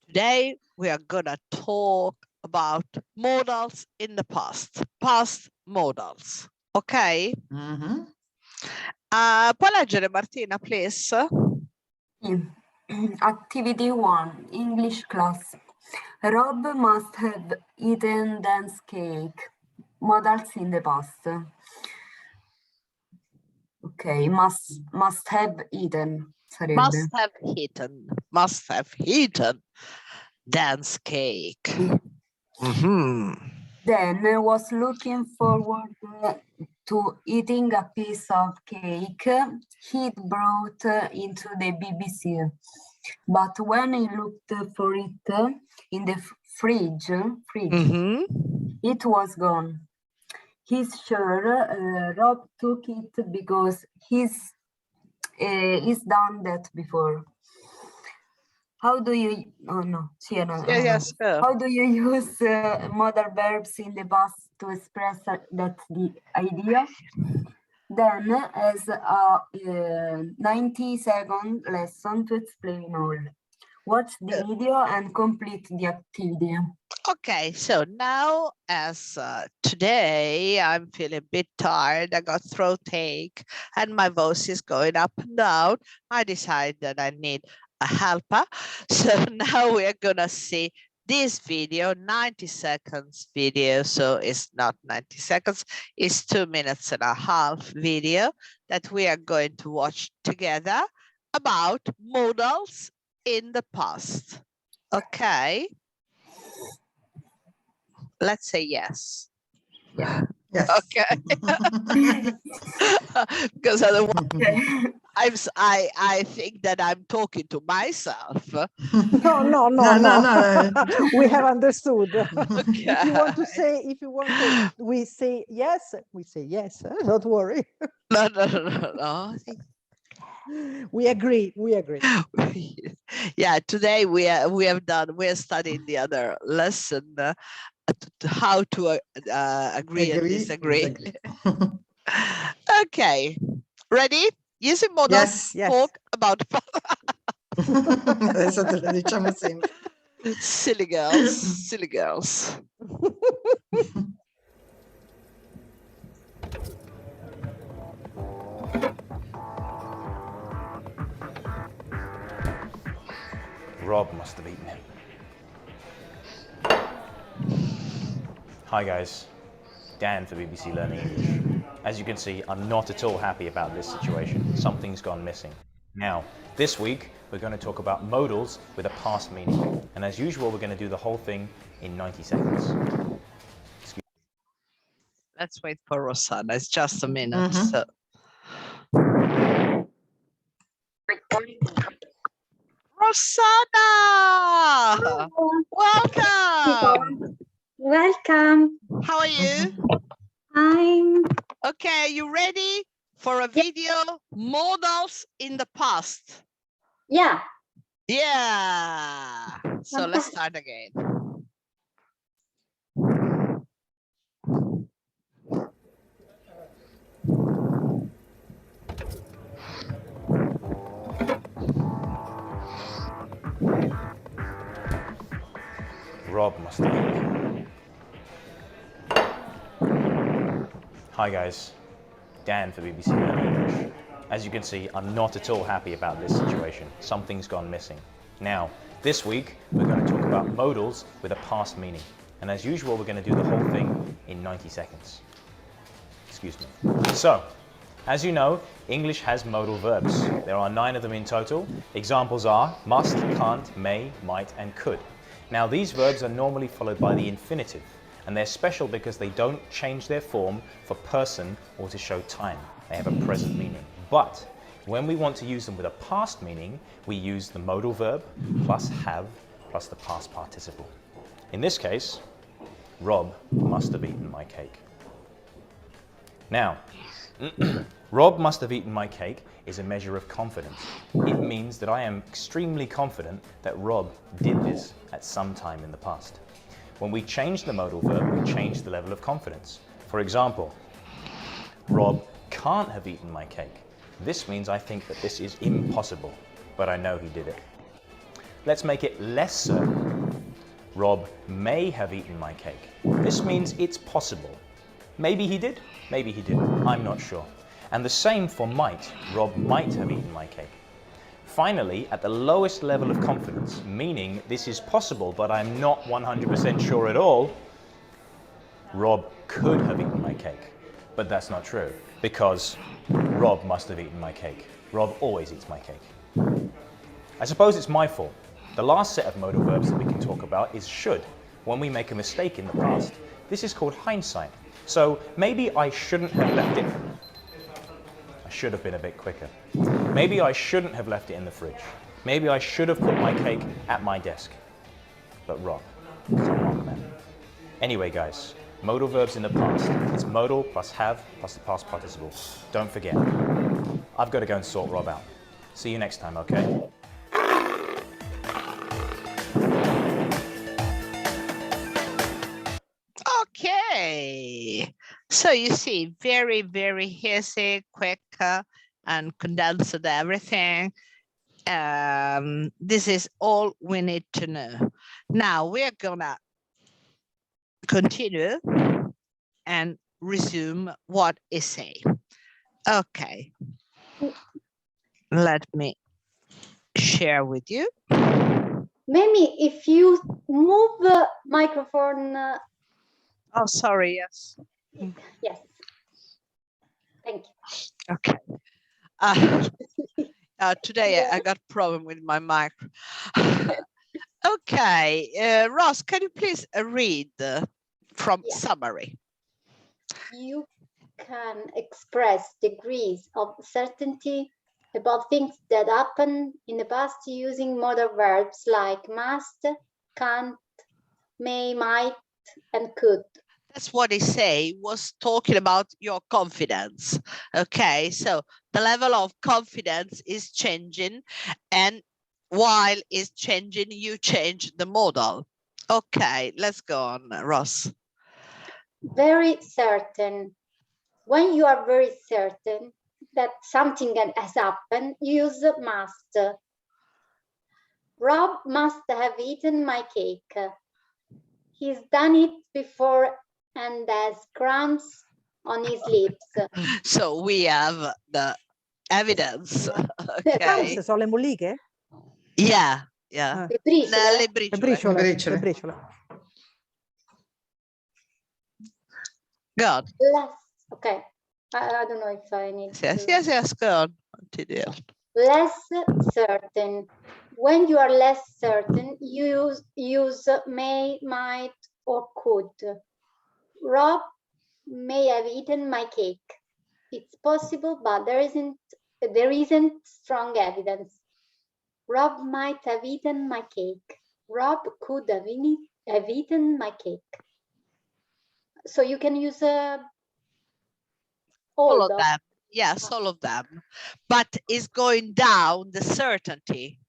Today, we are gonna talk about modals in the past modals. Ok? Puoi leggere Martina, please? Activity 1, English class. Rob must have eaten dance cake. Modals in the past. Okay, must have eaten. Sarebbe. Must have eaten dance cake. Then was looking forward to eating a piece of cake he'd brought into the BBC. But when he looked for it in the fridge, it was gone. He's sure Rob took it because he's done that before. How do you? Oh no, Yes. How do you use modal verbs in the past to express that the idea? Then, as a 90-second lesson to explain all. Watch the video and complete the activity. Okay, so now as today I'm feeling a bit tired, I got throatache and my voice is going up and down, I decided that I need a helper. So now we're gonna see this video, 90 seconds video. So it's not 90 seconds, it's 2 minutes and a half video that we are going to watch together about modals in the past. Okay. Let's say yes. Yeah. Yes. Okay. Because otherwise, I think that I'm talking to myself. No. We have understood. Okay. If you want to, we say yes. Don't worry. No. We agree. Yeah, today we're studying the other lesson, how to agree and disagree. Okay, ready? Using modals, Yes. talk about Adesso te lo diciamo sempre. silly girls. Rob must have eaten him. Hi guys, Dan for BBC Learning English. As you can see, I'm not at all happy about this situation. Something's gone missing. Now, this week, we're going to talk about modals with a past meaning. And as usual, we're going to do the whole thing in 90 seconds. Let's wait for Rosanna. It's just a minute. So. Rosanna! Welcome! Welcome. How are you? I'm Okay, are you ready for a video? Modals in the past. yeah. Yeah. So let's start again. Rob must have eaten him. Hi guys, Dan for BBC Learning English. As you can see, I'm not at all happy about this situation. Something's gone missing. Now, this week, we're going to talk about modals with a past meaning. And as usual, we're going to do the whole thing in 90 seconds. Excuse me. So, as you know, English has modal verbs. There are 9 of them in total. Examples are must, can't, may, might, and could. Now, these verbs are normally followed by the infinitive, and they're special because they don't change their form for person or to show time. They have a present meaning. But when we want to use them with a past meaning, we use the modal verb plus have plus the past participle. In this case, Rob must have eaten my cake. Now, Rob must have eaten my cake is a measure of confidence. It means that I am extremely confident that Rob did this at some time in the past. When we change the modal verb, we change the level of confidence. For example, Rob can't have eaten my cake. This means I think that this is impossible, but I know he did it. Let's make it less certain Rob may have eaten my cake. This means it's possible. Maybe he did, maybe he didn't. I'm not sure. And the same for might. Rob might have eaten my cake. Finally, at the lowest level of confidence, meaning this is possible but I'm not 100% sure at all, Rob could have eaten my cake. But that's not true, because Rob must have eaten my cake. Rob always eats my cake. I suppose it's my fault. The last set of modal verbs that we can talk about is should, when we make a mistake in the past. This is called hindsight. So maybe I shouldn't have left it. I should have been a bit quicker. Maybe I shouldn't have left it in the fridge. Maybe I should have put my cake at my desk. But Rob, come on, man. Anyway, guys, modal verbs in the past. It's modal plus have plus the past participle. Don't forget. I've got to go and sort Rob out. See you next time, okay? Okay, so you see, very, very easy, quick, and condensed everything. This is all we need to know. Now we're gonna continue and resume what is say. Okay, let me share with you. Maybe if you move the microphone. Oh, sorry, yes. Yes. Thank you. Okay. Today I got problem with my mic. Okay, Ross, can you please read from summary? You can express degrees of certainty about things that happened in the past using modal verbs like must, can't, may, might, and could. That's what he say was talking about your confidence. Okay, so the level of confidence is changing, and while it's changing, you change the modal. Okay, let's go on, Ross. Very certain. When you are very certain that something has happened, use must. Rob must have eaten my cake. He's done it before and has crumbs on his lips. So we have the evidence. Okay. Queste sono le molliche? Yeah, yeah. Le briciole. Le Le briciole. briciole. Briciole. Le briciole. Good. Less, okay. I don't know if I need Yes, to. yes, yes, go on. Continue. Less certain. When you are less certain, use may, might, or could. Rob may have eaten my cake. It's possible, but there isn't strong evidence. Rob might have eaten my cake. Rob could have eaten my cake. So you can use All of them. Yes, all of them. But it's going down the certainty.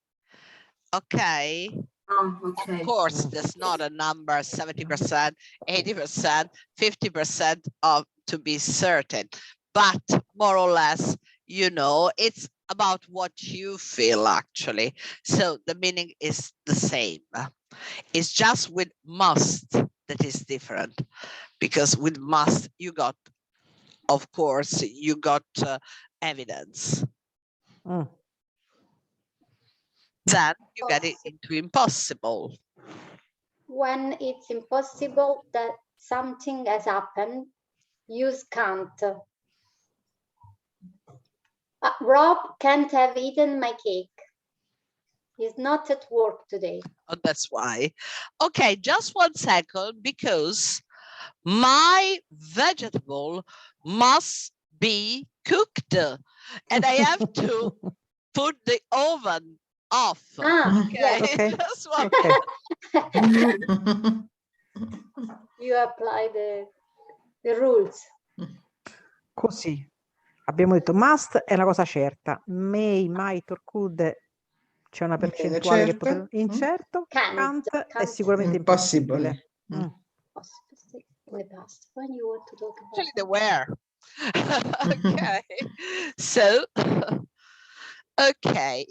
Okay. Okay. Of course, there's not a number 70%, 80%, 50% of to be certain, but more or less, you know, it's about what you feel actually. So the meaning is the same. It's just with must that is different, because with must you got, of course, you got evidence. Then you get it into impossible. When it's impossible that something has happened, use can't. Rob can't have eaten my cake. He's not at work today. Oh, that's why. Okay, just 1 second, because my vegetable must be cooked and I have to put the oven off. Okay, Okay. that's why. Ok. You apply the rules. Così. Abbiamo detto must è una cosa certa. May, might or could c'è una percentuale che potrebbe... Incerto. Can't è sicuramente impossibile. In the past, when you want to talk about Actually, the where. Okay, so, okay.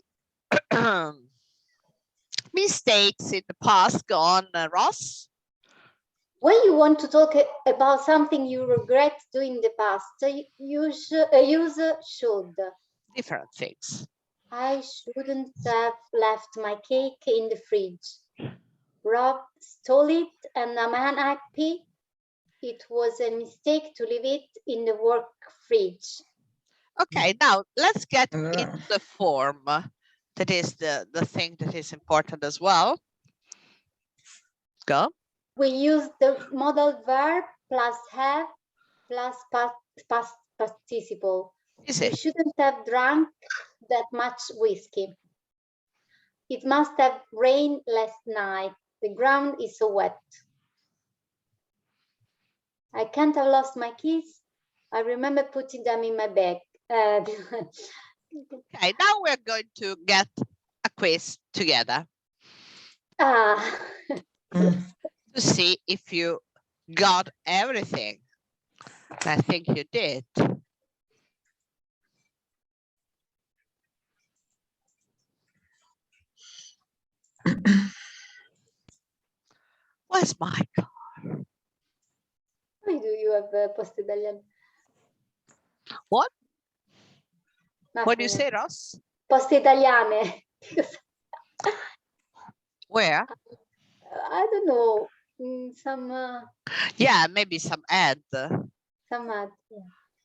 Mistakes in the past. Go on, Ross. When you want to talk about something you regret doing in the past, you use should. Different things. I shouldn't have left my cake in the fridge. Rob stole it and I'm unhappy. It was a mistake to leave it in the work fridge. Okay, now let's get into the form. That is the thing that is important as well. Go. We use the modal verb plus have plus past participle. You shouldn't have drunk that much whiskey. It must have rained last night. The ground is so wet. I can't have lost my keys. I remember putting them in my bag. Okay, now we're going to get a quiz together. To see if you got everything. I think you did. Where's my car? Why do you have post Italiano? What? Nothing. What do you say, Ross? Post Italiane. Where? I don't know. Some. Yeah, maybe some ad. Some ad.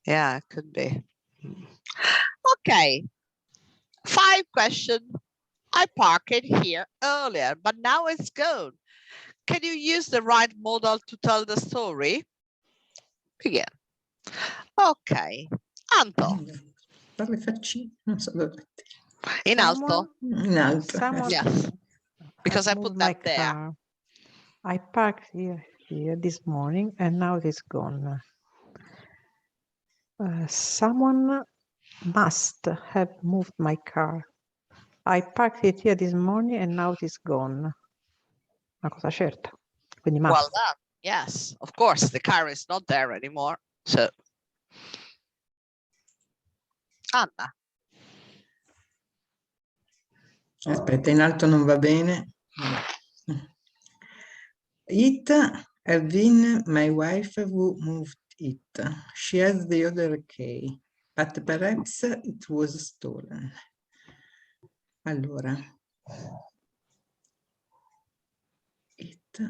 Yeah, could be. Okay. 5 questions. I parked it here earlier, but now it's gone. Can you use the right modal to tell the story? Begin. Ok. Anto. Dalle faccine, non so dove. In alto. In alto. Yes. Because I put that there. Car. I parked here this morning and now it is gone. Someone must have moved my car. I parked it here this morning and now it is gone. Una cosa certa. Quindi must. Well done. Yes, of course, the car is not there anymore. So, Anna. Aspetta, in alto non va bene. It have been my wife who moved it. She has the other key, but perhaps it was stolen. Allora. It,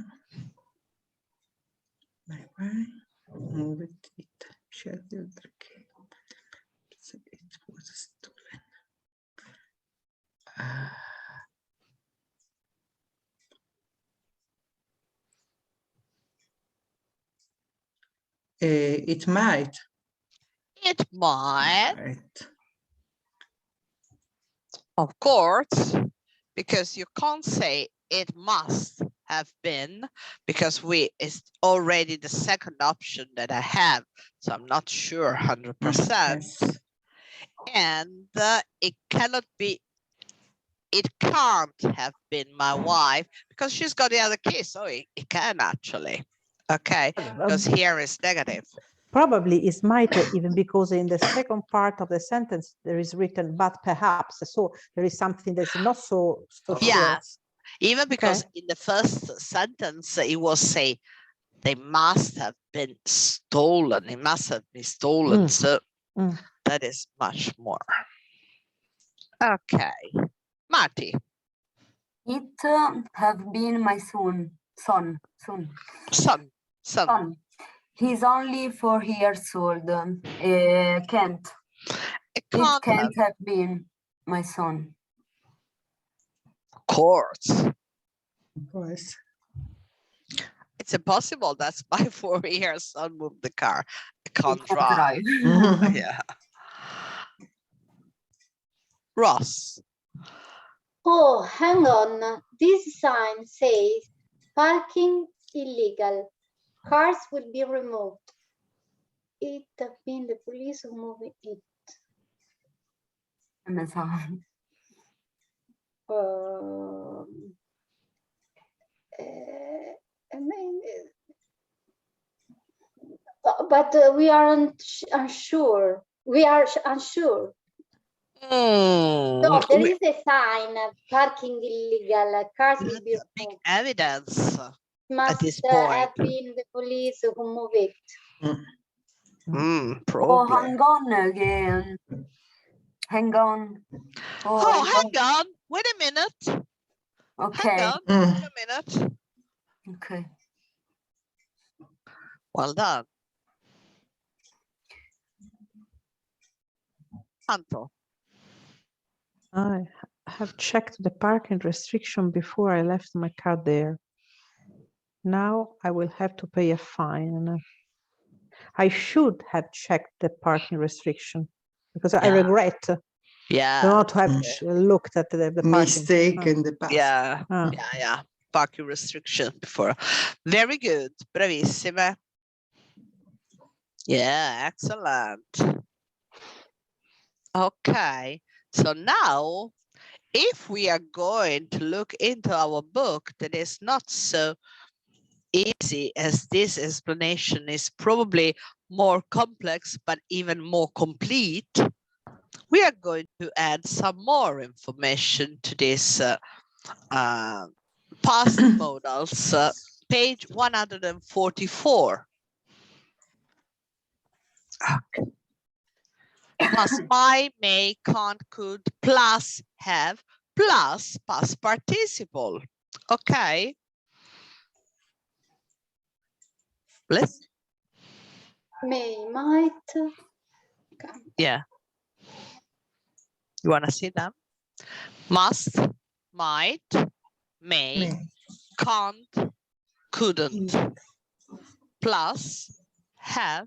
my wife moved it. She has the other key. It was stolen. It might. It might. Of course, because you can't say it must have been, because it's already the second option that I have. So I'm not sure 100%. Yes. And it cannot be, it can't have been my wife because she's got the other key. So it can actually. Okay, because here is negative. Probably it might even because in the second part of the sentence there is written but perhaps, so there is something that's not so yes, sure. even because in the first sentence it was say they must have been stolen, it must have been stolen. So that is much more. Okay, Marty. It have been my son. He's only 4 years old. It can't have been my son. Of course. Of course. It's impossible. That's my 4-year son moved the car. I can't drive. Yeah. Ross. Oh, hang on. This sign says parking illegal. Cars will be removed. It have been the police who moved it. But we aren't unsure. We are unsure. So there is a sign, parking illegal, cars will be big removed. evidence Must at this point. have been the police who moved it. Oh, Probably. hang on again. Hang on. Oh, hang on. Wait a minute. Okay. Hang on. Wait a minute. Okay. Well done. Anto. I have checked the parking restriction before I left my car there. Now I will have to pay a fine. I should have checked the parking restriction because I regret not to have looked at the mistake parking. in the past. Yeah. Parking restriction before. Very good. Bravissime. Yeah, excellent. Okay. So now, if we are going to look into our book that is not so easy as this explanation is probably more complex, but even more complete, we are going to add some more information to this past modals, page 144. Okay. Must, might, may, can't, could, plus have, plus past participle. Okay. Let's. May, might. Yeah. You want to see them? Must, might, may, can't, couldn't, plus have,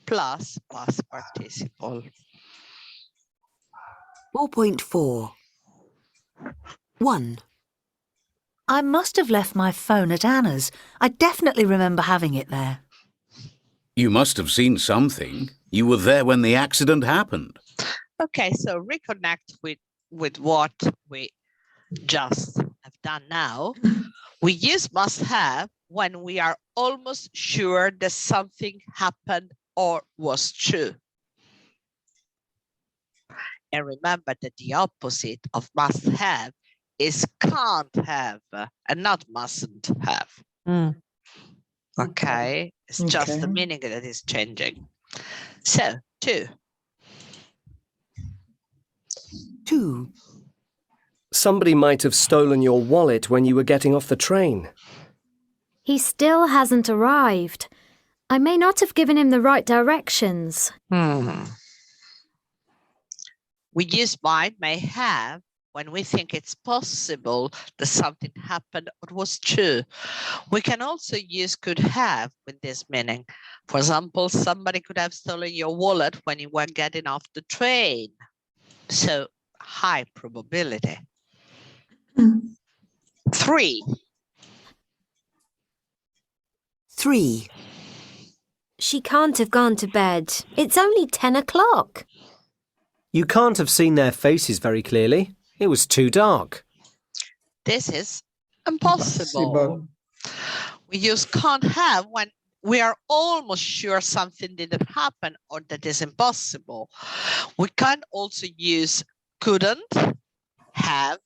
plus past participle. 4.4. 1. I must have left my phone at Anna's. I definitely remember having it there. You must have seen something. You were there when the accident happened. Okay, so reconnect with what we just have done now. We use must have when we are almost sure that something happened or was true. And remember that the opposite of must have is can't have and not mustn't have. Okay, it's just the meaning that is changing. So, 2. 2. Somebody might have stolen your wallet when you were getting off the train. He still hasn't arrived. I may not have given him the right directions. We use might, may have when we think it's possible that something happened or was true. We can also use could have with this meaning. For example, somebody could have stolen your wallet when you were getting off the train. So high probability. 3. 3. She can't have gone to bed. It's only 10 o'clock. You can't have seen their faces very clearly. It was too dark. This is impossible. We use can't have when we are almost sure something didn't happen or that is impossible. We can also use couldn't have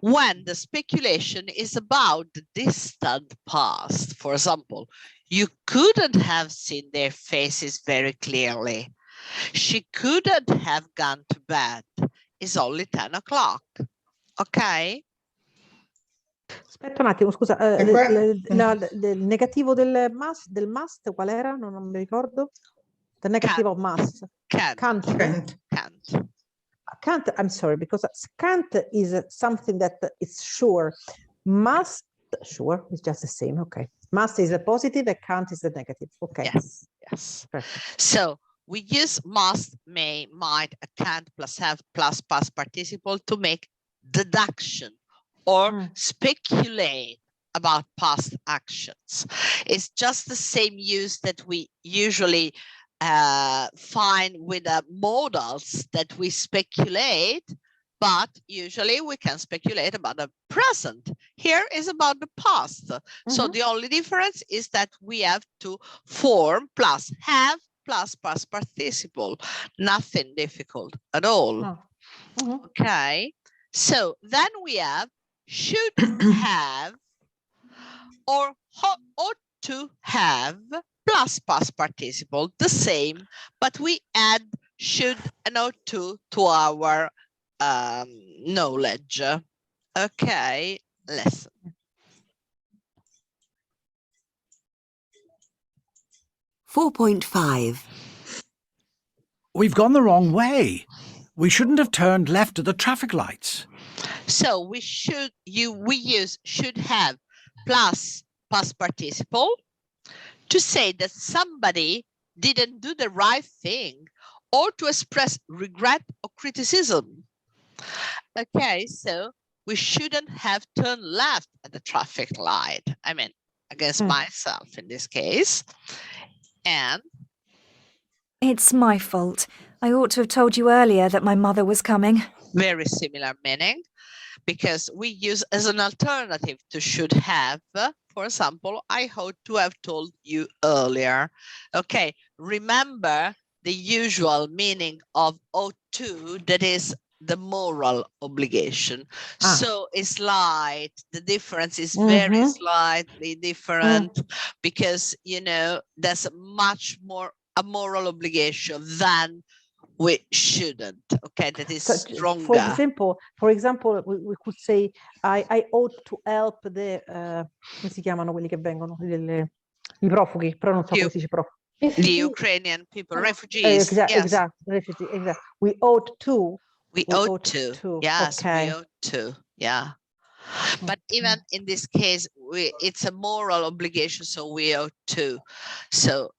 when the speculation is about the distant past. For example, you couldn't have seen their faces very clearly. She couldn't have gone to bed. It's only 10 o'clock. Ok? Aspetta un attimo, scusa. Il negativo del must qual era? Non mi ricordo. The negative of must. Can't. Can't, I'm sorry, because can't is something that is sure. Must, sure, is just the same. Okay. Must is a positive and can't is the negative. Okay. Yes. Perfect. So we use must, may, might, can't plus have plus past participle to make deduction or speculate about past actions. It's just the same use that we usually find with the modals that we speculate, but usually we can speculate about the present. Here is about the past. So the only difference is that we have to form plus have plus past participle. Nothing difficult at all. Okay, so then we have should have or ought to have plus past participle, the same, but we add should and ought to our knowledge. Okay, lesson. .5. We've gone the wrong way. We shouldn't have turned left at the traffic lights. So we use should have plus past participle to say that somebody didn't do the right thing or to express regret or criticism. Okay, so we shouldn't have turned left at the traffic light. I mean, against myself in this case. And it's my fault. I ought to have told you earlier that my mother was coming. Very similar meaning, because we use as an alternative to should have. For example, I ought to have told you earlier. Okay, remember the usual meaning of ought to, that is the moral obligation. So it's slight, the difference is very slightly different because, you know, there's much more a moral obligation than we shouldn't. Okay, that is stronger. For example, we could say I ought to help the come si chiamano quelli che vengono i profughi, però non so come si dice profughi. The Ukrainian people, refugees. Exactly, refugees. Exactly. We ought to. We ought to. Yes, okay. we ought to. Yeah. But even in this case, it's a moral obligation, so we ought to. So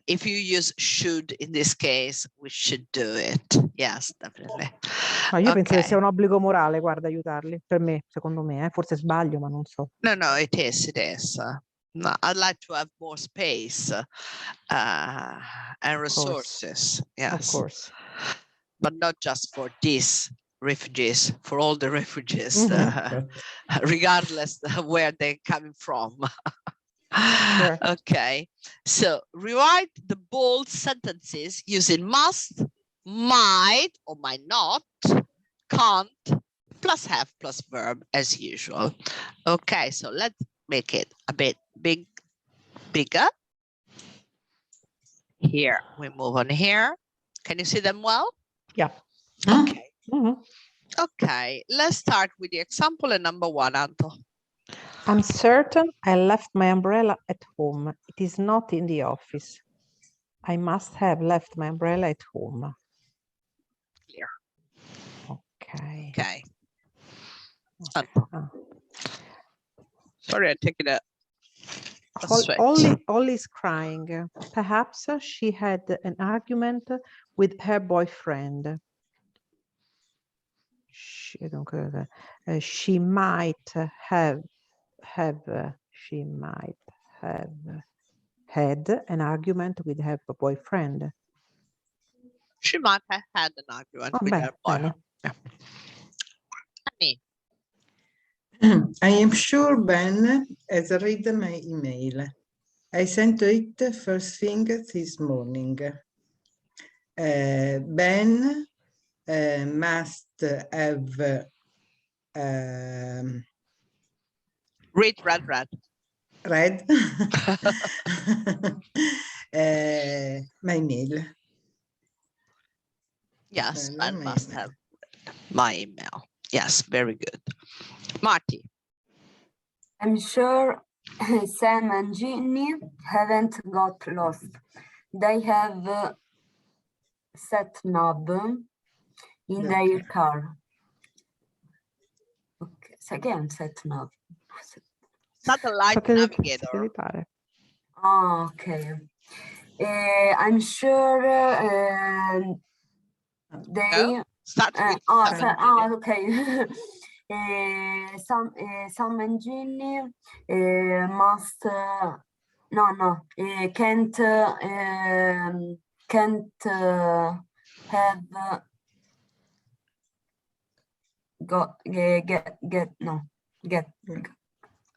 if you use should in this case, we should do it. Yes, definitely. No, io penso che sia un obbligo morale, guarda, aiutarli. Per me, secondo me, forse sbaglio, ma non so. No, it is. No, I'd like to have more space and resources. Yes, of course. But not just for these refugees, for all the refugees, regardless of where they're coming from. Sure. Okay, so rewrite the bold sentences using must, might or might not, can't, plus have plus verb as usual. Okay, so let's make it a bit bigger. Here, we move on here. Can you see them well? Yeah. Okay. Okay, let's start with the example in number 1, Anto. I'm certain I left my umbrella at home. It is not in the office. I must have left my umbrella at home. Clear. Okay. Okay. Sorry, I'm taking a sweat. Ollie is crying. Perhaps she had an argument with her boyfriend. She might have had an argument with her boyfriend. She might have had an argument with her boyfriend. Yeah. I am sure Ben has read my email. I sent it first thing this morning. Ben must have read my mail. Yes, Ben must have my email. Yes, very good. Marty. I'm sure Sam and Ginny haven't got lost. They have sat nav in their car. Okay, so again, sat nav. Satellite navigator. Oh, okay. I'm sure they. Okay. Sam and Ginny must can't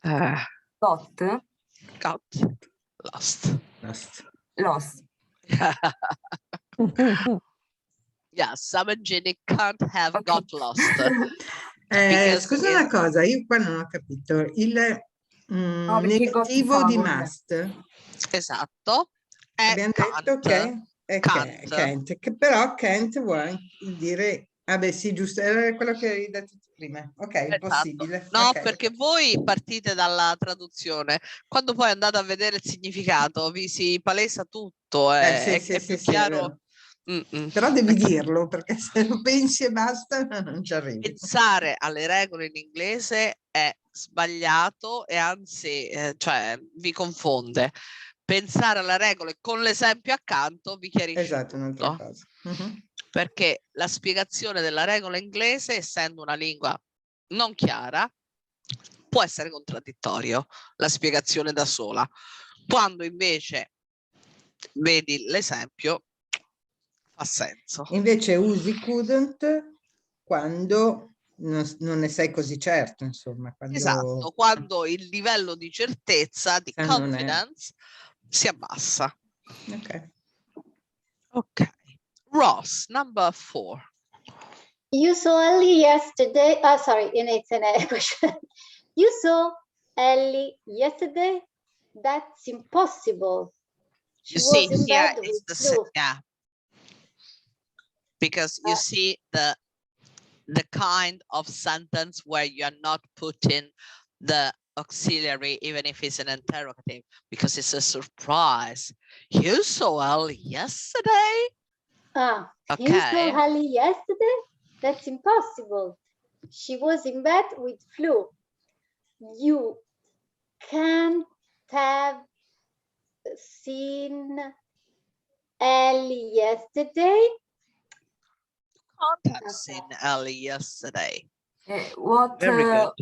have got lost. Yeah, Sam and Ginny can't have got lost. Scusa una cosa, io qua non ho capito. Il negativo di must. Esatto. Abbiamo detto che è can't, che però can't vuole dire... Ah beh sì, giusto, era quello che avevi detto prima. Ok, è possibile. No, Okay. perché voi partite dalla traduzione. Quando poi andate a vedere il significato, vi si palesa tutto. È più chiaro. Però devi dirlo, perché se lo pensi e basta non ci arrivi. Pensare alle regole in inglese è sbagliato e anzi cioè, vi confonde. Pensare alle regole con l'esempio accanto vi chiarisce esatto, un'altra cosa. Perché la spiegazione della regola inglese, essendo una lingua non chiara, può essere contraddittorio la spiegazione da sola. Quando invece vedi l'esempio fa senso. Invece usi couldn't quando non ne sei così certo, insomma. Quando... Esatto, quando il livello di certezza, di confidence, si abbassa. Ok. Ross, number 4. You saw Ellie yesterday. Sorry, it's an question. You saw Ellie yesterday? That's impossible. She You was see in here bed is with the flu. yeah. Because you see the kind of sentence where you're not putting the auxiliary, even if it's an interrogative, because it's a surprise. You saw Ellie yesterday? You saw Ellie yesterday? That's impossible. She was in bed with flu. You can't have seen Ellie yesterday? Can't have seen Ellie yesterday. Very good.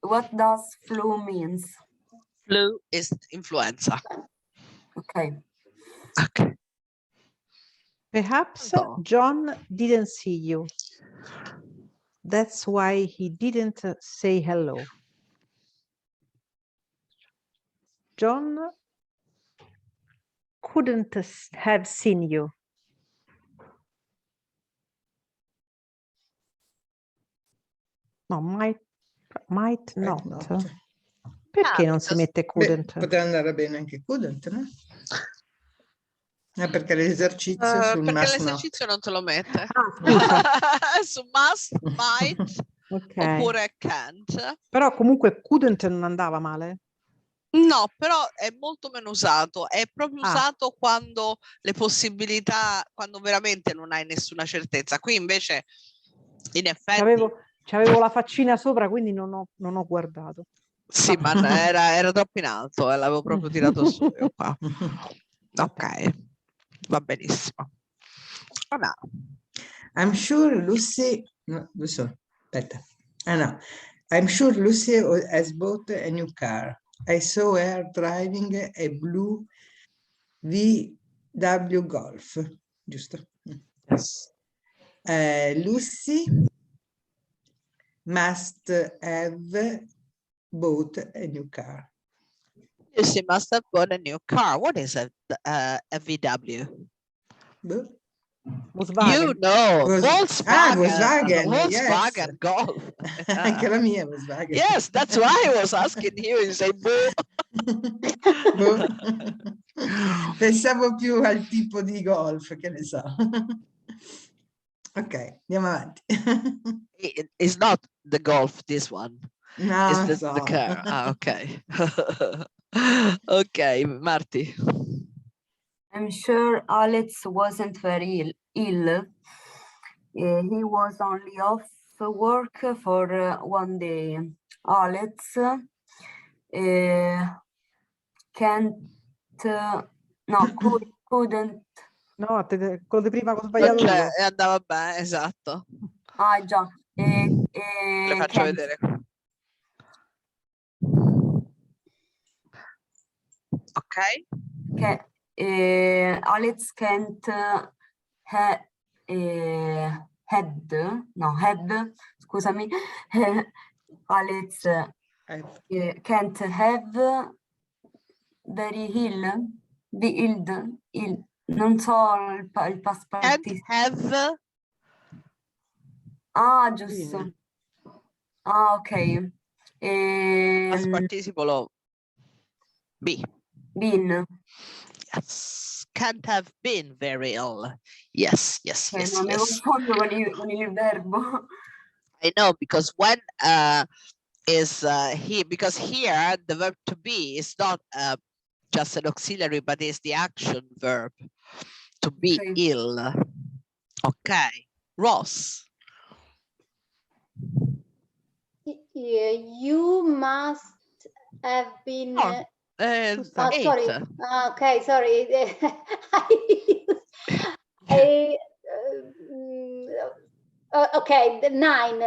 What does flu means? Flu is influenza. Okay. Okay. Perhaps John didn't see you. That's why he didn't say hello. John couldn't have seen you. No, might not. Perché non si mette couldn't? Beh, poteva andare bene anche couldn't, no? Perché l'esercizio sul perché must l'esercizio non te lo mette. Scusa. Su must, might, oppure can't. Però comunque couldn't non andava male? No, però è molto meno usato. È proprio usato quando le possibilità, quando veramente non hai nessuna certezza. Qui invece, in effetti... C'avevo la faccina sopra, quindi non ho guardato. Sì, ma era troppo in alto, l'avevo proprio tirato su io qua. Ok, va benissimo. Allora. I'm sure Lucy... No, aspetta. No. I'm sure Lucy has bought a new car. I saw her driving a blue VW Golf. Giusto? Yes. Lucy must have bought a new car. Lucy must have bought a new car. What is a VW? Volkswagen. You know, Volkswagen. Volkswagen. Volkswagen Yes. Golf. Anche la mia Volkswagen. Yes, that's why I was asking you. You say boo. Pensavo più al tipo di golf, che ne so. Ok, andiamo avanti. It's not the Golf, this one. No, it's the car. Ok. Ok, Marti. I'm sure Alex wasn't very ill. He was only off work for 1 day. Alex couldn't. No, quello di prima che ho sbagliato io. Andava bene, esatto. Ah, già. Le faccio vedere. Ok. Alex can't had, scusami, Alex can't have very ill, non so il past Can't have Ah, giusto. Been. Ah, ok. Past participle of be. Been. Yes. Can't have been very ill. Yes, yes, yes, No, mi yes. confondo con il verbo. I know, because when is he, because here the verb to be is not just an auxiliary, but is the action verb to be ill. Okay, Ross. You must have been. Sorry. Okay, sorry. Okay, the 9.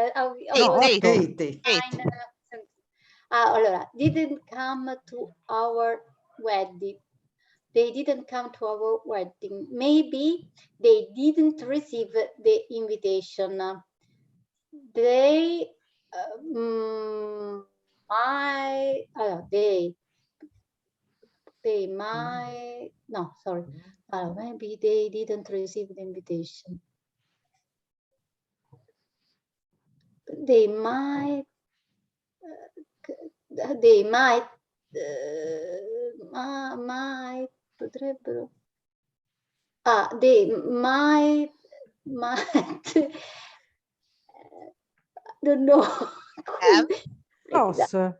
Eight. Allora, didn't come to our wedding. They didn't come to our wedding. Maybe they didn't receive the invitation. They might, no, sorry. Maybe they didn't receive the invitation. They might, potrebbero. They might, don't know. Have. Posso.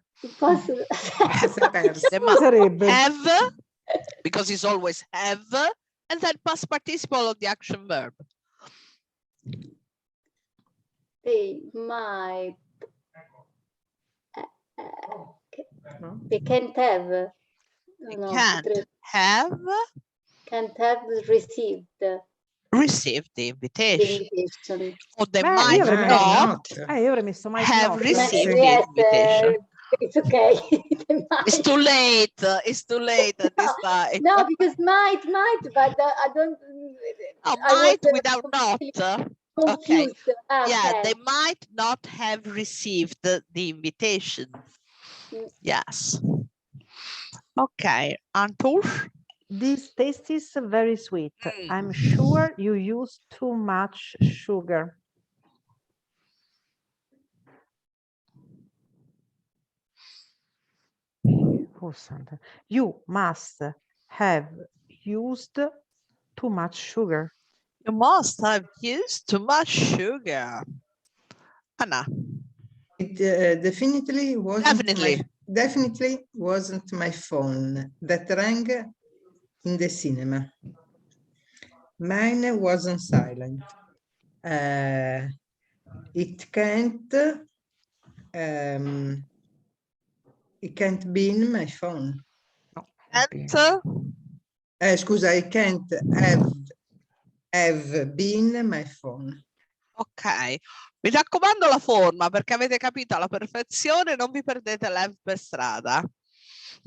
Have, because it's always have, and then past participle of the action verb. They might. They can't have. Can't have received. Received the invitation. Or they io might not io avrei messo might have not. received the invitation. It's okay. It's too late. It's too late at this time. No, because might, but I don't. Might without not. Okay. Confused. Yeah, Okay. they might not have received the invitation. Yes. Okay, Antosh. This taste is very sweet. I'm sure you use too much sugar. You must have used too much sugar. You must have used too much sugar. Anna. It definitely wasn't my phone that rang in the cinema. Mine wasn't silent. It can't be in my phone. Scusa, I can't have been my phone. Ok, mi raccomando la forma, perché avete capito alla perfezione, non vi perdete l'have per strada,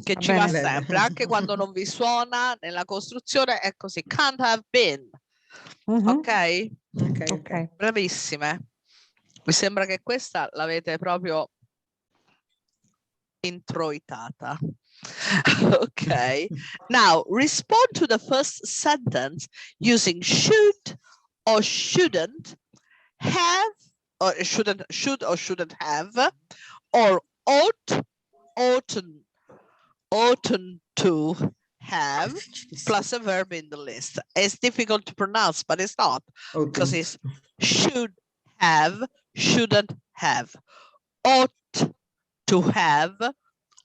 che ci va sempre, anche quando non vi suona nella costruzione, è così. Can't have been. Ok? Bravissime. Mi sembra che questa l'avete proprio introitata. Okay. Now respond to the first sentence using should or shouldn't have, or should or shouldn't have, or ought, oughtn't to have, plus a verb in the list. It's difficult to pronounce, but it's not, because it's should have, shouldn't have, ought to have,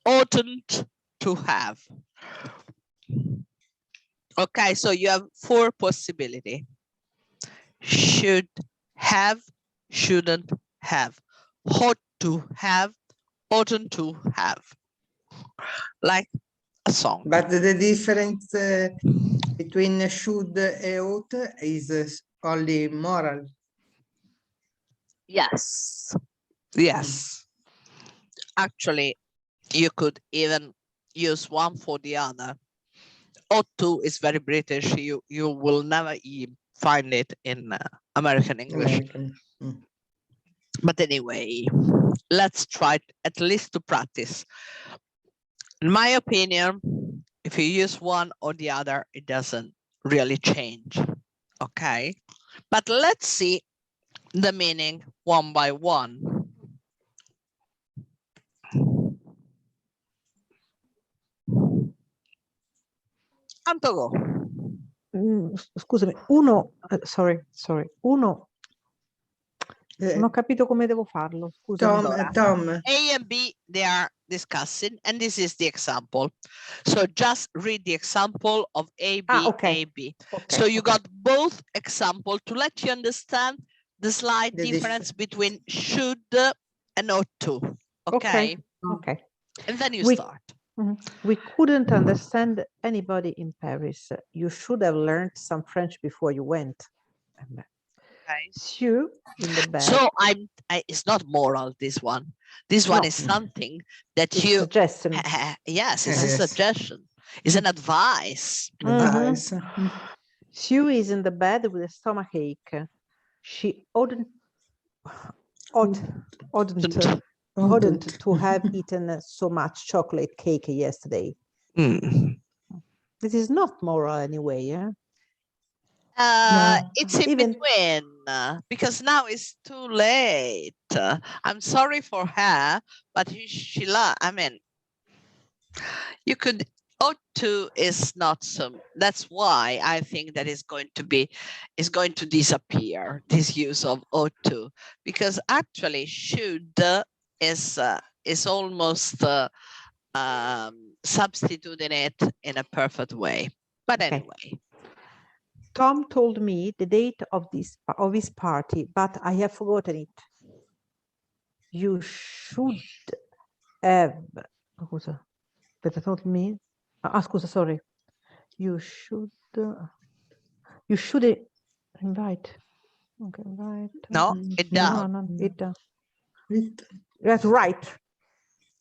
oughtn't to have. Okay, so you have 4 possibilities. Should have, shouldn't have, ought to have, oughtn't to have. Like a song. But the difference between should and ought is only moral. Yes. Yes. Actually, you could even use one for the other. Ought to is very British. You will never find it in American English. But anyway, let's try at least to practice. In my opinion, if you use one or the other, it doesn't really change. Okay, but let's see the meaning one by one. Antogo. Scusami, uno, uno, non ho capito come devo farlo, scusami. Tom. A and B, they are discussing, and this is the example. So just read the example of A, B, okay. A, B. Okay, so you got both examples to let you understand the slight The difference between should and ought to. Okay? Okay. And then you We- start. We couldn't understand anybody in Paris. You should have learned some French before you went. Okay. You in the bed. So it's not moral, this one. This one is something that It's you suggestion. Yes, it's a Yes. suggestion. It's an advice. Advice. Sue is in the bed with a stomach ache. She oughtn't to have eaten so much chocolate cake yesterday. This is not moral anyway, yeah? It's in between because now it's too late. I'm sorry for her, but you could ought to is not some. That's why I think that is going to disappear, this use of ought to, because actually should is almost substituting it in a perfect way. But anyway. Tom told me the date of his party, but I have forgotten it. You should have. Scusa, aspetta, told me. Scusa, sorry. You should invite. Okay, invite. No, it down. No, it down. That's right.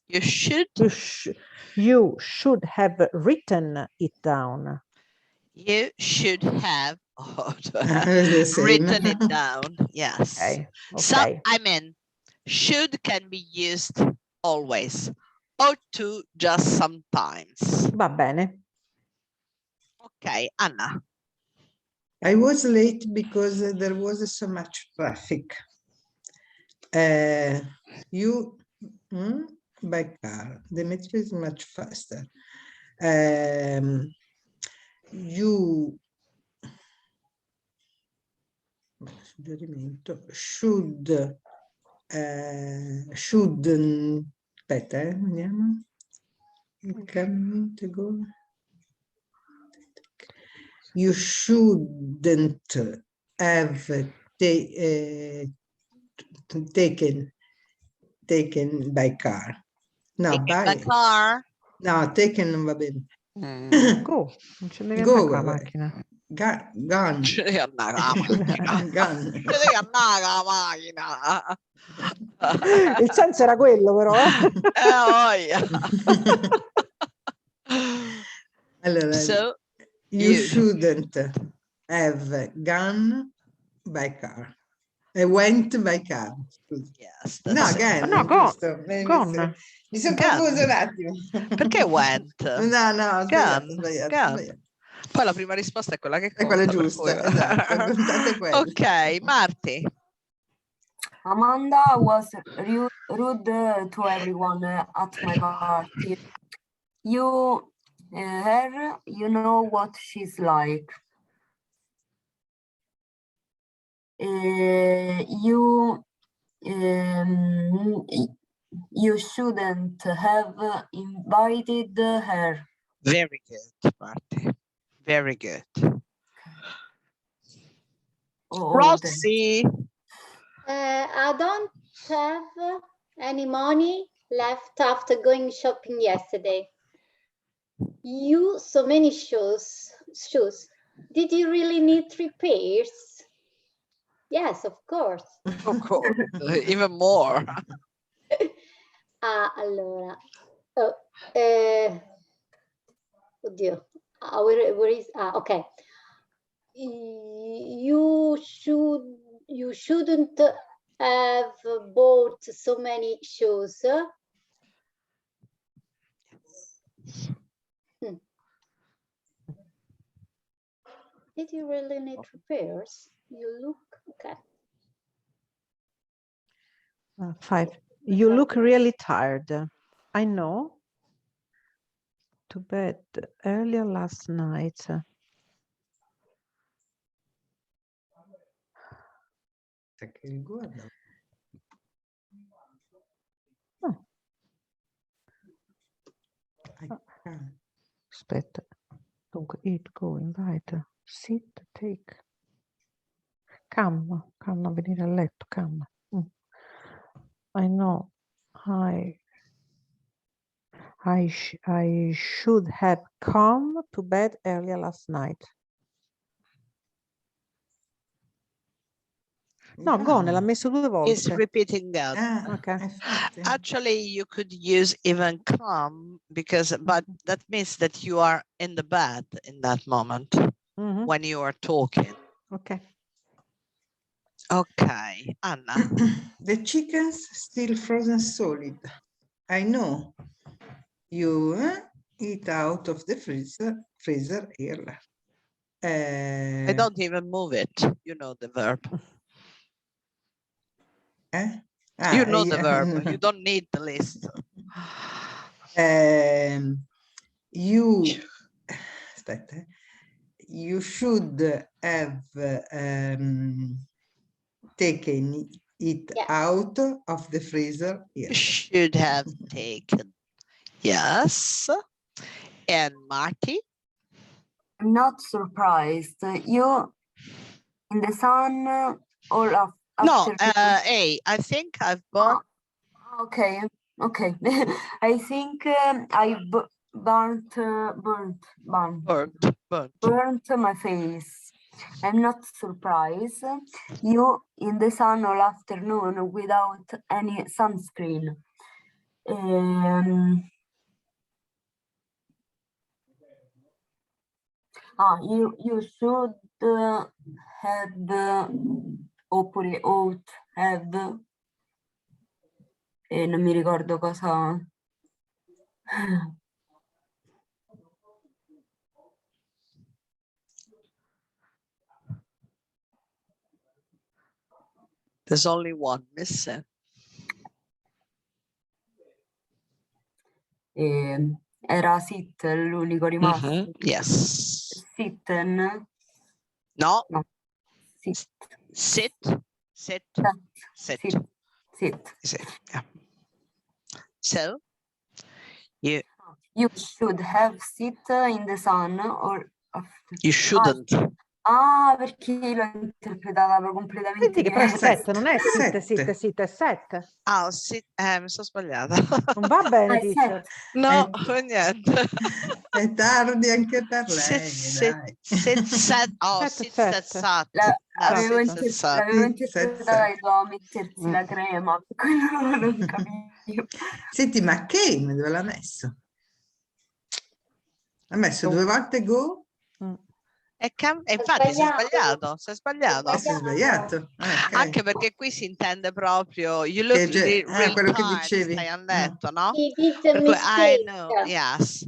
You should. You should have written it down. You should have same. written it down. Yes. Okay. So should can be used always. Ought to just sometimes. Va bene. Okay, Anna. I was late because there was so much traffic. You by car. The metro is much faster. You shouldn't aspetta, vediamo. You shouldn't have taken by car. No, by car. No, taken non va bene. Go, non ce devi Go, andare con la macchina. Gone. Ce devi andare con la macchina. Gone. Ce devi andare con la macchina. Il senso era quello, però. Allora, so you shouldn't have gone by car. I went by car. Yes, No, again. No, giusto. gone. Mi sono confuso un attimo. Perché went? No, sbagliato. Poi la prima risposta è quella che conta. È quella giusta, esatto. Contate quella. Ok, Marti. Amanda was rude to everyone at my party. You know what she's like. You shouldn't have invited her. Very good, Marty. Very good. Roxy. I don't have any money left after going shopping yesterday. You so many shoes. Did you really need 3 pairs? Yes, of course. Of course, even more. Allora. Oddio. Where is okay. You shouldn't have bought so many shoes. Did you really need 3 pairs? You look okay. 5. You look really tired. I know. To bed earlier last night. Aspetta. Dunque, eat, go, invite, sit, take. Come a venire a letto, come. I know. I should have come to bed earlier last night. No, gone, l'ha messo 2 volte. It's repeating that. Okay. Actually, you could use even come but that means that you are in the bed in that moment when you are talking. Okay. Okay, Anna. The chicken's still frozen solid. I know. You eat out of the freezer earlier. I don't even move it. You know the verb. You know the verb. You don't need the list. You should have taken it out of the freezer. Yes. Should have taken. Yes. And Marty? I'm not surprised. You in the sun all of No, hey, I think I've burnt. Okay. I think I burnt my face. I'm not surprised. You in the sun all afternoon without any sunscreen. You should have oppure ought have non mi ricordo cosa. There's only one missing. Era sit l'unico rimasto. Yes. Sitten. No. Sit. Sit. Yeah. So you should have sit in the sun or you shouldn't. Perché l'ho interpretata completamente Quindi che però è 7, non è sit, è 7. Mi sono sbagliata. Non va bene, teacher. No, niente. È tardi anche per lei. L'avevo interpretata e dovevo mettersi la crema, quello non capivo. Senti, ma came dove l'ha messo? Ha messo 2 volte go? E infatti si è sbagliato. Si è sbagliato. Okay. Anche perché qui si intende proprio you look real quello che tired, dicevi. stai a letto, no? Per cui, I know, yes.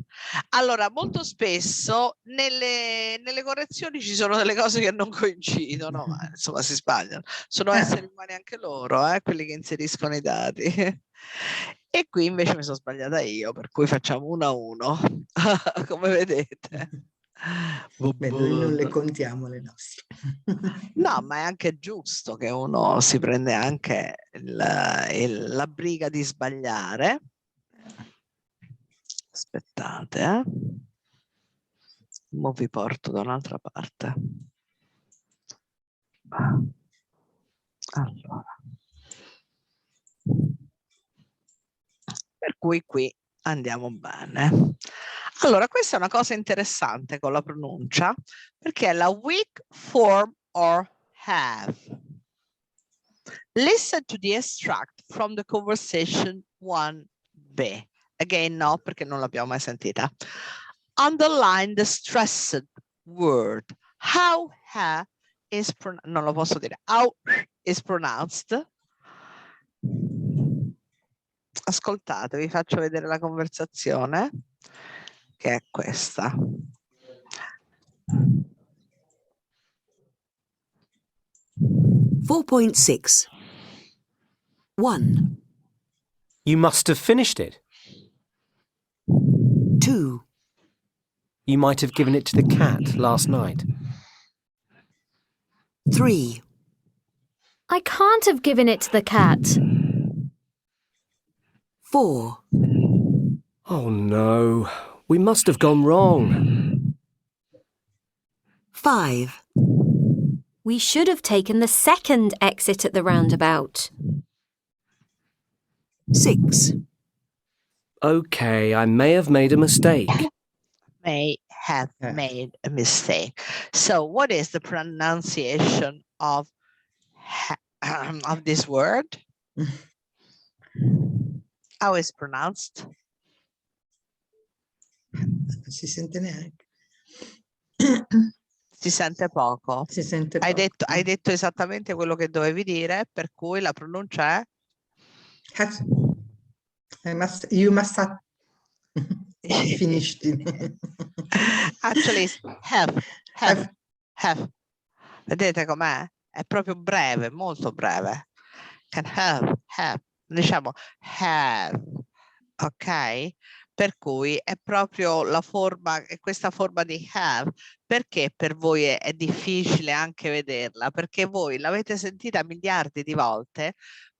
Allora, molto spesso nelle correzioni ci sono delle cose che non coincidono, ma insomma si sbagliano. Sono esseri umani anche loro, quelli che inseriscono i dati. E qui invece mi sono sbagliata io, per cui facciamo 1-1, come vedete. Beh, noi non le contiamo le nostre. No, ma è anche giusto che uno si prende anche la briga di sbagliare. Aspettate, mo vi porto da un'altra parte. Allora. Per cui qui andiamo bene. Allora, questa è una cosa interessante con la pronuncia, perché è la weak form or have. Listen to the extract from the conversation 1b. Again, no, perché non l'abbiamo mai sentita. Underline the stressed word. How is pronounced. Non lo posso dire. How is pronounced. Ascoltate, vi faccio vedere la conversazione, che è questa. .6. 1, You must have finished it. 2, You might have given it to the cat last night. 3, I can't have given it to the cat. 4, Oh no, we must have gone wrong. 5, We should have taken the second exit at the roundabout. 6, Okay, I may have made a mistake. May have made a mistake. So what is the pronunciation of this word? How is pronounced? Non si sente neanche. Si sente poco. Si sente Hai poco. detto esattamente quello che dovevi dire, per cui la pronuncia è? You must have finished it. Actually, it's have. Vedete com'è? È proprio breve, molto breve. Can have. Diciamo have, ok? Per cui è proprio la forma, è questa forma di have. Perché per voi è difficile anche vederla? Perché voi l'avete sentita miliardi di volte,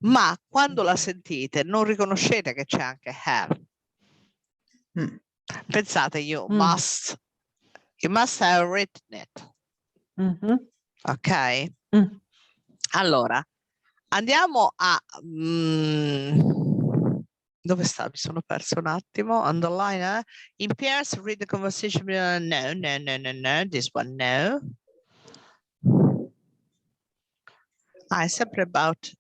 ma quando la sentite non riconoscete che c'è anche have. Pensate, you must have written it. Ok? Allora, andiamo a... dove sta? Mi sono perso un attimo. Underline, In pairs, read the conversation. No. This one, no. È sempre about...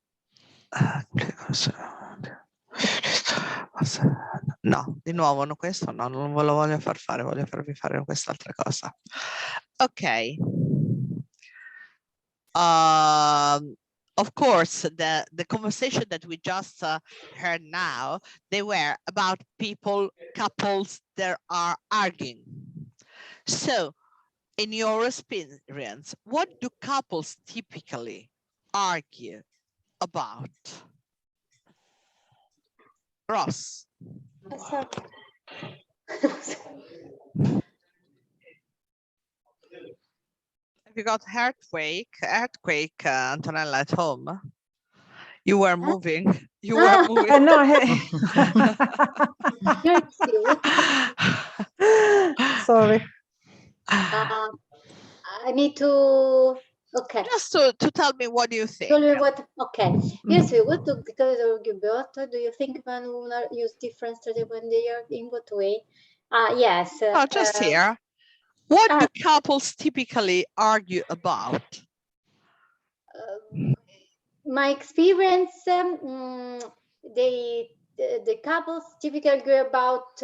No, di nuovo no, questo no, non ve lo voglio far fare, voglio farvi fare quest'altra cosa. Ok. Of course, the conversation that we just heard now, they were about couples that are arguing. So, in your experience, what do couples typically argue about? Ross. Have you got earthquake, Antonella, at home? You were moving. You were moving. No, sorry. I need to. Okay. Just to tell me what you think. Tell me what. Okay. Yes, what do because do you think men use different strategy when they are in what way? Yes. Oh, just here. What do couples typically argue about? My experience, the couples typically argue about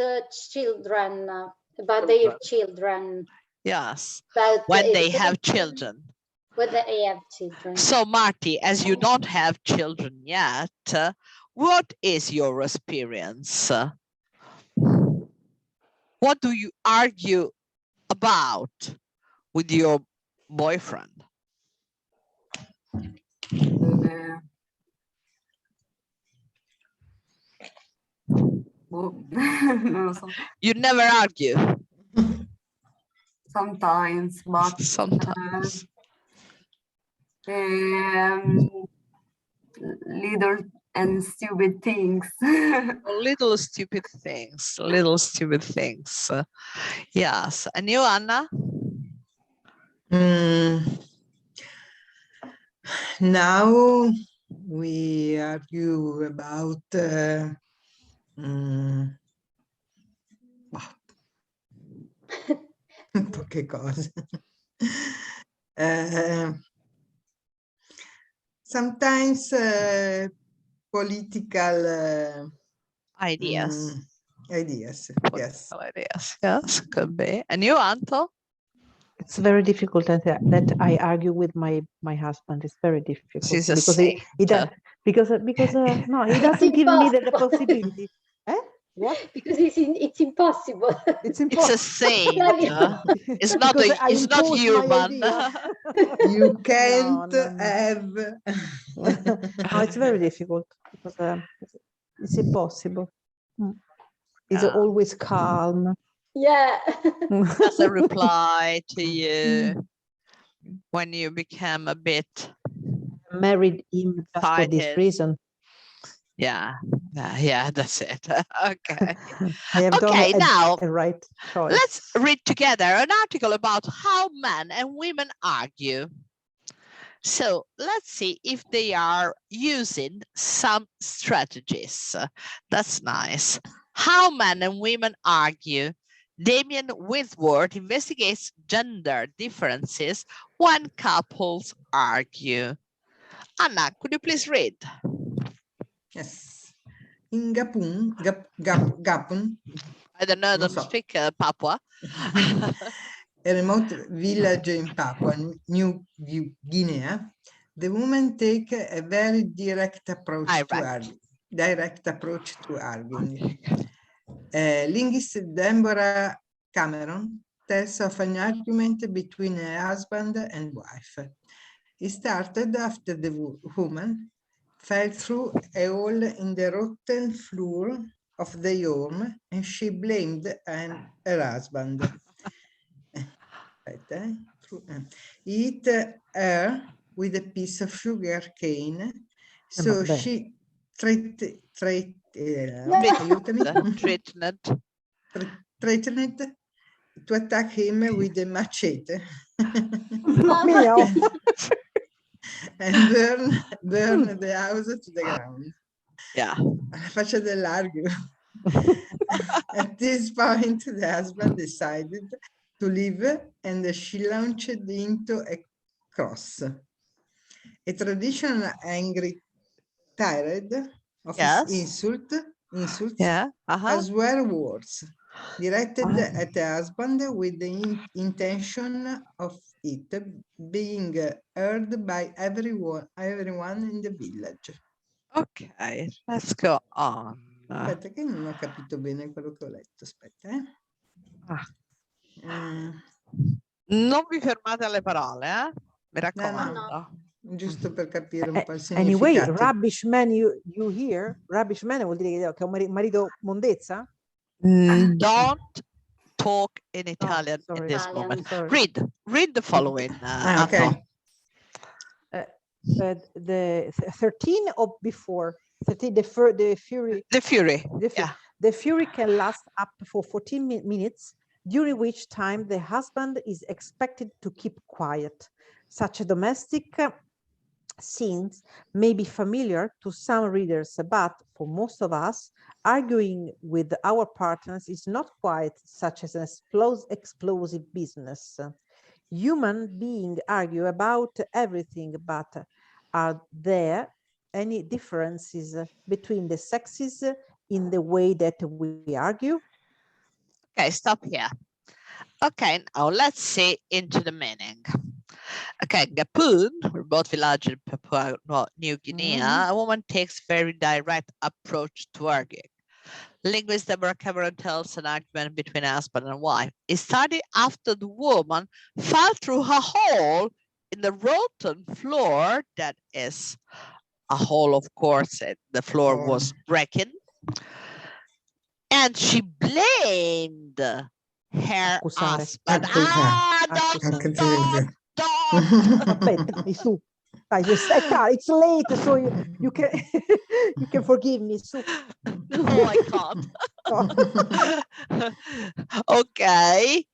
children, about their children. Yes. But when they have children. When they have children. So, Marty, as you don't have children yet, what is your experience? What do you argue about with your boyfriend? You never argue. Sometimes, but sometimes. Little and stupid things. Little stupid things. Yes. And you, Anna? Now we argue about poche cose. Sometimes political ideas. Yes. Yes, could be. And you, Anto? It's very difficult that I argue with my husband. It's very difficult She's a because saint. he no, he doesn't give me the possibility. What? Because it's impossible. It's It's a saint. It's not human. You can't have. No, it's very difficult. Is it possible? Is it always calm? Yeah. As a reply to you when you become a bit married him just for this excited. reason. Yeah, that's it. Okay. I have done Okay, now a right choice. let's read together an article about how men and women argue. So let's see if they are using some strategies. That's nice. How men and women argue. Damien Whitworth investigates gender differences when couples argue. Anna, could you please read? Yes. In Gapun, I don't know, I don't speak Papua. a remote village in Papua New Guinea, the women take a very direct approach to arguing. Linguist Deborah Cameron tells of an argument between a husband and wife. It started after the woman fell through a hole in the rotten floor of the home and she blamed her husband. He hit her with a piece of sugar cane, so she threatened to attack him with a machete and burn the house to the ground. Yeah. Faccia dell'argue. At this point, the husband decided to leave and she launched into a cross. A traditional angry tirade of insults as swear words directed at the husband with the intention of it being heard by everyone in the village. Okay, let's go on. Aspetta che non ho capito bene quello che ho letto, aspetta. Non vi fermate alle parole, mi raccomando. No. Giusto per capire un po' il significato. Anyway, rubbish man, you hear? Rubbish man vuol dire che è un marito mondezza? Don't talk in Italian in this moment. Read the following. Okay. The 13 or before 13, the fury. The fury. The fury can last up for 14 minutes, during which time the husband is expected to keep quiet. Such a domestic scenes may be familiar to some readers, but for most of us, arguing with our partners is not quite such as an explosive business. Human beings argue about everything, but are there any differences between the sexes in the way that we argue? Okay, stop here. Okay, now let's see into the meaning. Okay, Gapun, remote village in Papua New Guinea, a woman takes very direct approach to arguing. Linguist Deborah Cameron tells an argument between husband and wife. It started after the woman fell through a hole in the rotten floor. That is a hole, of course, the floor was breaking. And she blamed her husband. It's late, so you can you can forgive me. So. No, I can't. Okay.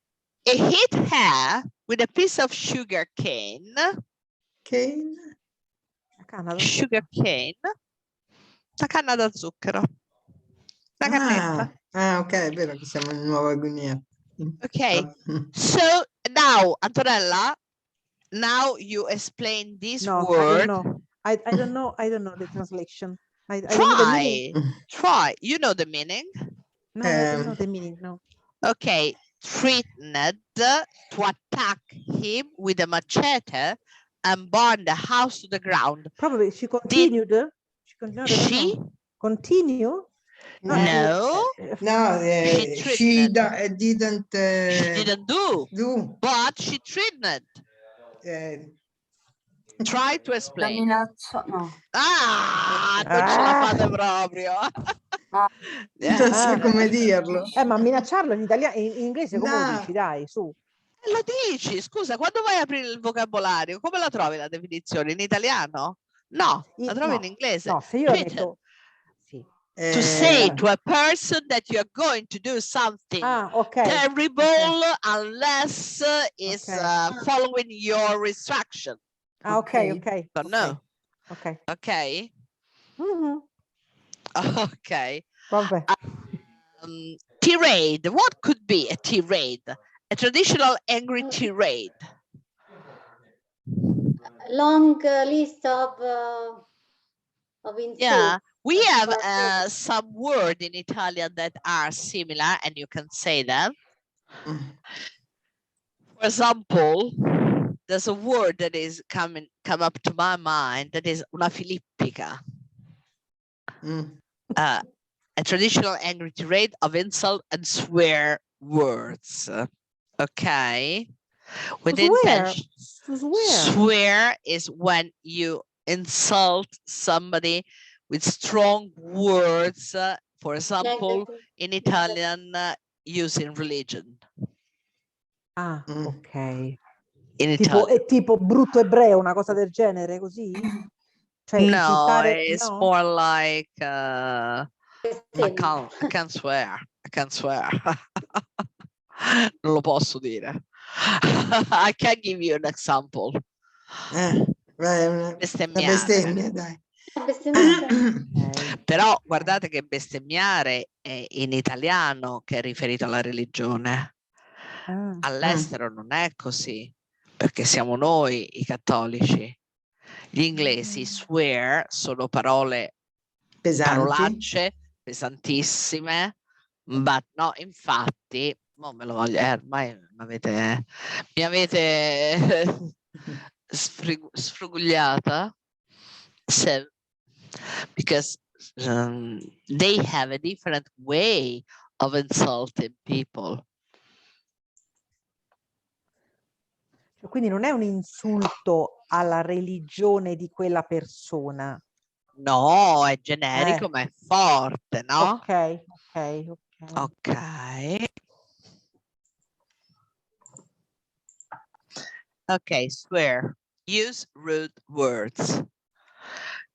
It hit her with a piece of sugar cane. Sugar cane. La canna da zucchero. La cannetta. Ok, è vero che siamo in Nuova Guinea. Okay. So now, Antonella, now you explain this word. I don't know the translation. I Try. don't know the meaning. Try. You know the meaning? No, I don't know the meaning. No. Okay. Threatened to attack him with a machete and burn the house to the ground. Probably she continued. She continued. No. She didn't do, but she threatened. Try to explain. No. Ah, non ce la fate proprio. Non so come dirlo. Ma minacciarlo in italiano, in inglese come lo No. dici? Dai, su. Lo dici, scusa, quando vai a aprire il vocabolario, come la trovi la definizione? In italiano? No, la trovi in inglese. No, se io Written. metto... Sì. To say to a person that you are going to do something terrible unless is following your instruction. Ok. No. Ok. Ok? Mm-hmm. Ok. Vabbè. Tirade. What could be a tirade? A traditional angry tirade. Long list of insults. Yeah, we have some word in Italian that are similar, and you can say them. For example, there's a word that is come up to my mind that is una filippica. A traditional angry tirade of insult and swear words. Okay. With intention. Swear is when you insult somebody with strong words, for example, in Italian, using religion. Ah, ok. In tipo, Italian. è tipo brutto ebreo, una cosa del genere, così? Cioè, No, insultare... it's no? more like I can't swear. I can't swear. Non lo posso dire. I can give you an example. Bestemmia, dai. Però guardate che bestemmiare è in italiano che è riferito alla religione. All'estero non è così, perché siamo noi i cattolici. Gli inglesi swear sono parole parolacce pesantissime, but no, infatti, me lo voglio, ormai mi avete sfrugugliata. So, because they have a different way of insulting people. Quindi non è un insulto alla religione di quella persona. No, è generico, ma è forte, no? Ok. Okay, swear. Use rude words.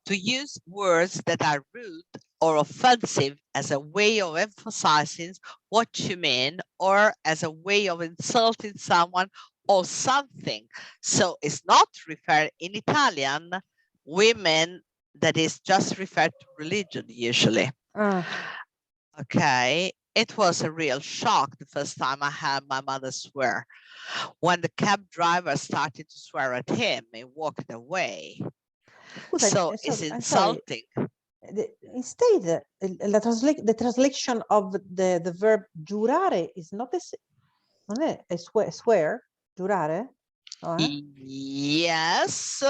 To use words that are rude or offensive as a way of emphasizing what you mean or as a way of insulting someone or something. So it's not referred in Italian, women, that is just referred to religion usually. Okay, it was a real shock the first time I had my mother swear. When the cab driver started to swear at him, he walked away. So it's insulting. Instead, the translation of the verb giurare is not non è swear, giurare? No, Yes,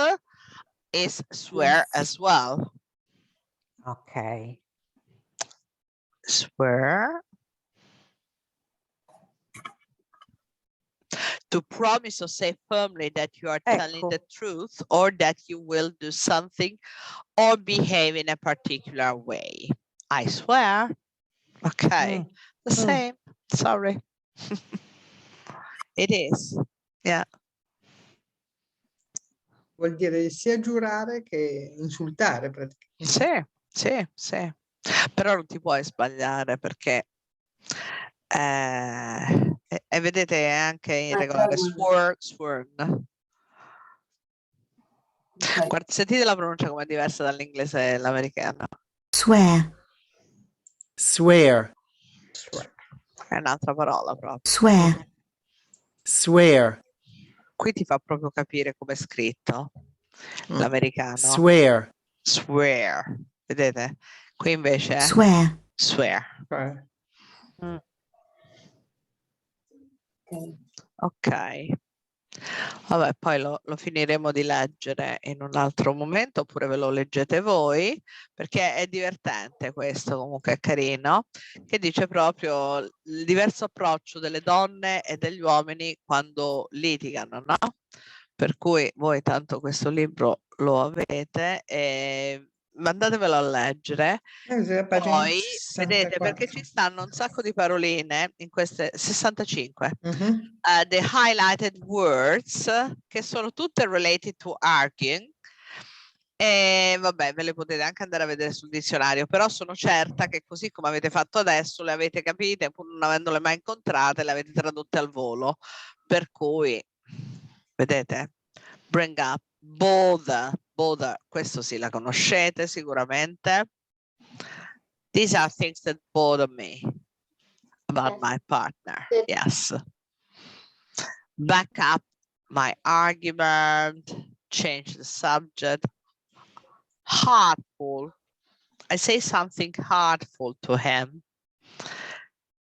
it's swear as well. Ok. Swear. To promise or say firmly that you are telling the truth or that you will do something or behave in a particular way. I swear. Okay, the same. Sorry. It is. Yeah. Vuol dire sia giurare che insultare praticamente. Sì. Però non ti puoi sbagliare perché e vedete anche in regolare sworn. Guarda, sentite la pronuncia come è diversa dall'inglese e l'americano. Swear. Swear. È un'altra parola proprio. Swear. Swear. Qui ti fa proprio capire come è scritto l'americano. Swear. Swear. Vedete? Qui invece è Swear. Swear. Ok. Vabbè, poi lo finiremo di leggere in un altro momento, oppure ve lo leggete voi, perché è divertente questo, comunque è carino, che dice proprio il diverso approccio delle donne e degli uomini quando litigano, no? per cui voi tanto questo libro lo avete e mandatevelo a leggere. Poi vedete, perché ci stanno un sacco di paroline in queste 65 the highlighted words, che sono tutte related to arguing, e vabbè, ve le potete anche andare a vedere sul dizionario, però sono certa che così come avete fatto adesso le avete capite, pur non avendole mai incontrate, le avete tradotte al volo, per cui vedete, bring up, bother, questo sì, la conoscete sicuramente. These are things that bother me about my partner. Yes. Back up my argument, change the subject. Heartful. I say something heartful to him.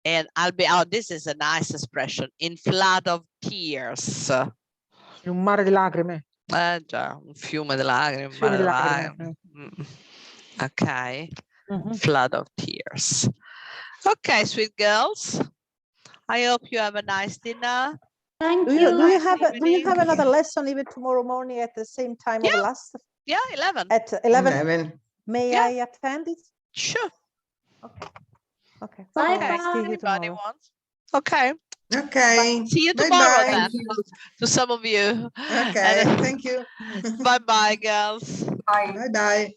And I'll be, oh, this is a nice expression, in flood of tears. In un mare di lacrime. Già, un fiume di lacrime, un Fiume mare di di lacrime. lacrime. Ok. Flood of tears. Okay, sweet girls. I hope you have a nice dinner. Thank Do you. you have another lesson even tomorrow morning at the same time of last? Yeah, 11. At 11. May I attend it? Sure. Okay. Bye Okay. See you Anybody tomorrow. wants? Okay. Okay. See you Bye tomorrow bye. then. To some of you. Okay, thank you. Bye bye, girls. Bye. Bye bye.